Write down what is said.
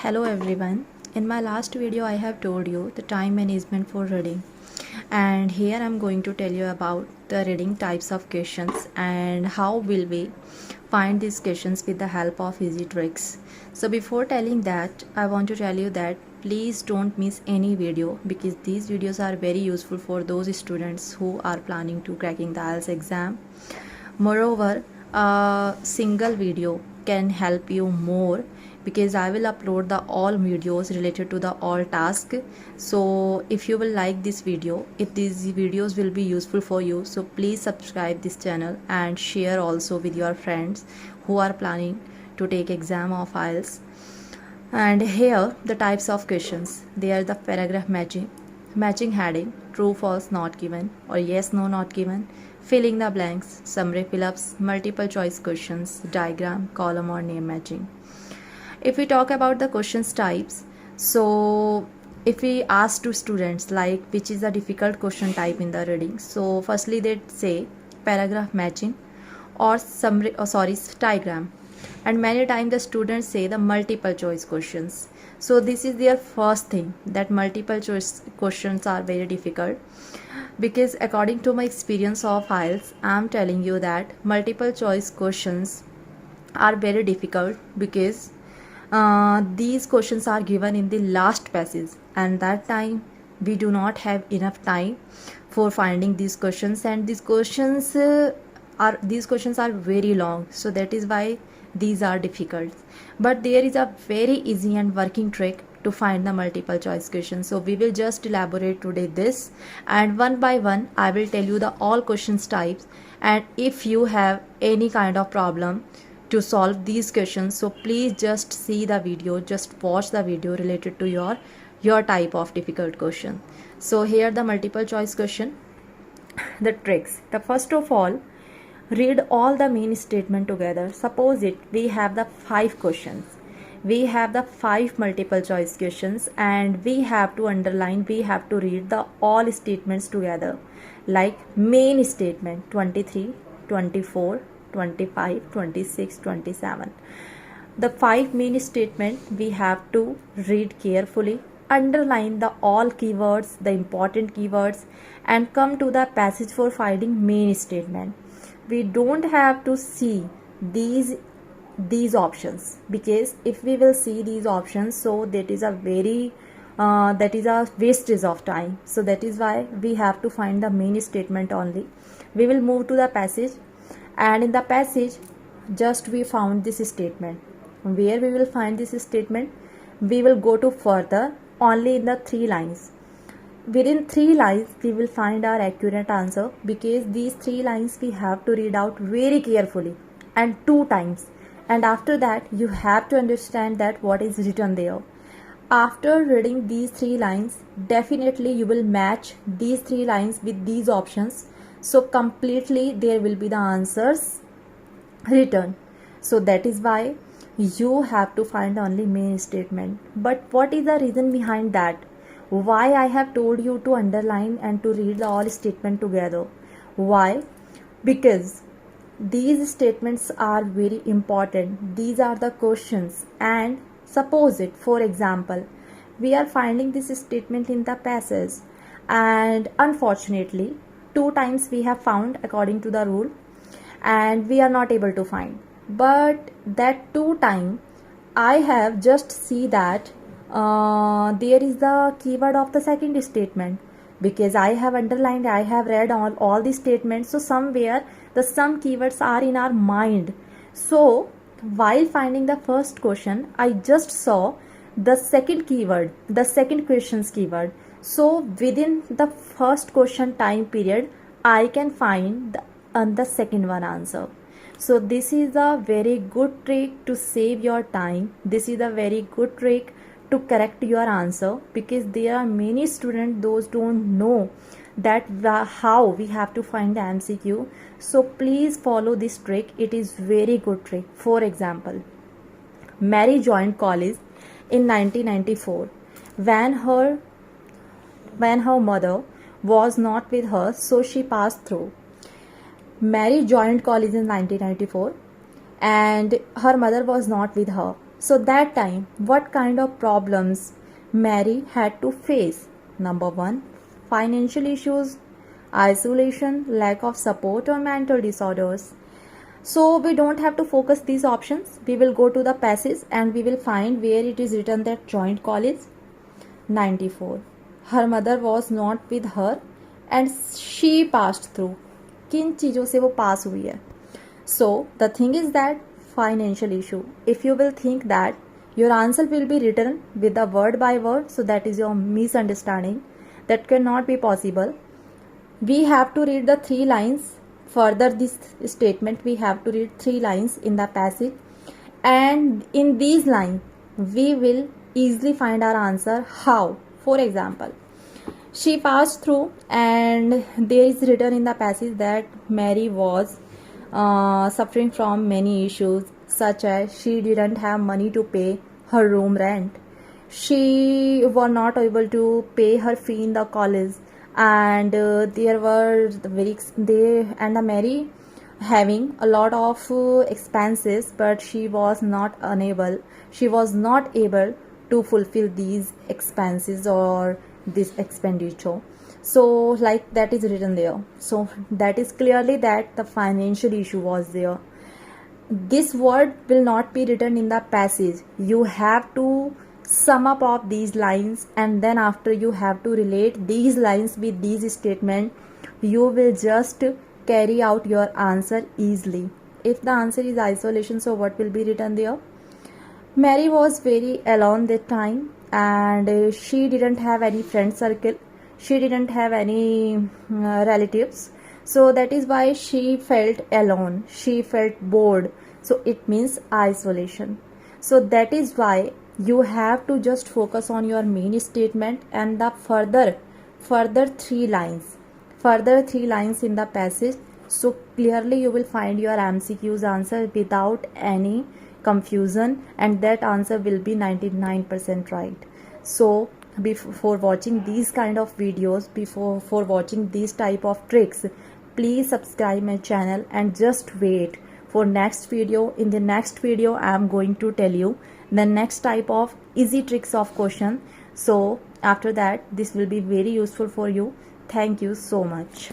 Hello everyone. In my last video I have told you the time management for reading, and here I'm going to tell you about the reading types of questions and how will we find these questions with the help of easy tricks. So before telling that, I want to tell you that please don't miss any video because these videos are very useful for those students who are planning to cracking the IELTS exam. Moreover, a single video can help you more because I will upload the all videos related to the all task. So if you will like this video, if these videos will be useful for you, so please subscribe this channel and share also with your friends who are planning to take exam of IELTS. And here the types of questions. They are the paragraph matching heading, true false not given or yes no not given, filling the blanks, summary fill-ups, multiple choice questions, diagram, column or name matching. If we talk about the questions types, so if we ask to students like which is the difficult question type in the reading, so firstly they say paragraph matching or summary diagram, and many times the students say the multiple choice questions. So this is their first thing, that multiple choice questions are very difficult, because according to my experience of IELTS, I am telling you that multiple choice questions are very difficult because these questions are given in the last passage, and that time we do not have enough time for finding these questions, and these questions are very long, so that is why these are difficult. But there is a very easy and working trick to find the multiple choice questions. So we will just elaborate today this, and one by one I will tell you the all questions types, and if you have any kind of problem to solve these questions, so please just see the video, just watch the video related to your type of difficult question. So here the multiple choice question, the tricks. The first of all, read all the main statement together. Suppose we have the 5 questions, we have the 5 multiple choice questions, and we have to underline, we have to read the all statements together, like main statement 23, 24, 25, 26, 27. The 5 main statement we have to read carefully, underline the all keywords, the important keywords, and come to the passage for finding main statement. We don't have to see these options, because if we will see these options, so that is a very wastage of time. So that is why we have to find the main statement only. We will move to the passage, and in the passage just we found this statement. Where we will find this statement, we will go to further only in the 3 lines. Within 3 lines we will find our accurate answer, because these 3 lines we have to read out very carefully and 2 times, and after that you have to understand that what is written there. After reading these 3 lines, definitely you will match these 3 lines with these options, so completely there will be the answers written. So that is why you have to find only main statement. But what is the reason behind that? Why I have told you to underline and to read the all statement together? Why? Because these statements are very important. These are the questions, and suppose it, for example, we are finding this statement in the passage, and unfortunately 2 times we have found according to the rule, and we are not able to find. But that 2 time I have just see that there is the keyword of the second statement, because I have underlined, I have read all the statements, so somewhere the some keywords are in our mind. So while finding the first question, I just saw the second keyword, the second question's keyword. So within the first question time period, I can find the second one answer. So this is a very good trick to save your time. This is a very good trick to correct your answer, because there are many students those don't know that how we have to find the MCQ. So please follow this trick, it is very good trick. For example, Mary joined college in 1994 when her mother was not with her, so she passed through. Mary joined college in 1994 and her mother was not with her, So that time, what kind of problems Mary had to face? Number 1, financial issues, isolation, lack of support, or mental disorders. So we don't have to focus these options. We will go to the passage and we will find where it is written that joined college. 94. Her mother was not with her and she passed through. किन चीज़ों से वो पास हुई है? So the thing is that financial issue. If you will think that your answer will be written with the word by word, so that is your misunderstanding. That cannot be possible. We have to read the 3 lines. Further this statement, we have to read 3 lines in the passage, and in these lines we will easily find our answer. How? For example, she passed through, and there is written in the passage that Mary was suffering from many issues, such as she didn't have money to pay her room rent, she was not able to pay her fee in the college, and there were the Mary having a lot of expenses, but she was not able to fulfill these expenses or this expenditure. So like that is written there. So that is clearly that the financial issue was there. This word will not be written in the passage. You have to sum up of these lines, and then after you have to relate these lines with these statements. You will just carry out your answer easily. If the answer is isolation, so what will be written there? Mary was very alone that time, and she didn't have any friend circle. She didn't have any relatives. So that is why she felt alone. She felt bored. So it means isolation. So that is why you have to just focus on your main statement and the further 3 lines. Further 3 lines in the passage. So clearly you will find your MCQ's answer without any confusion, and that answer will be 99% right. So before watching these kind of videos, for watching these type of tricks, please subscribe my channel and just wait for next video. In the next video I am going to tell you the next type of easy tricks of question. So after that, this will be very useful for you. Thank you so much.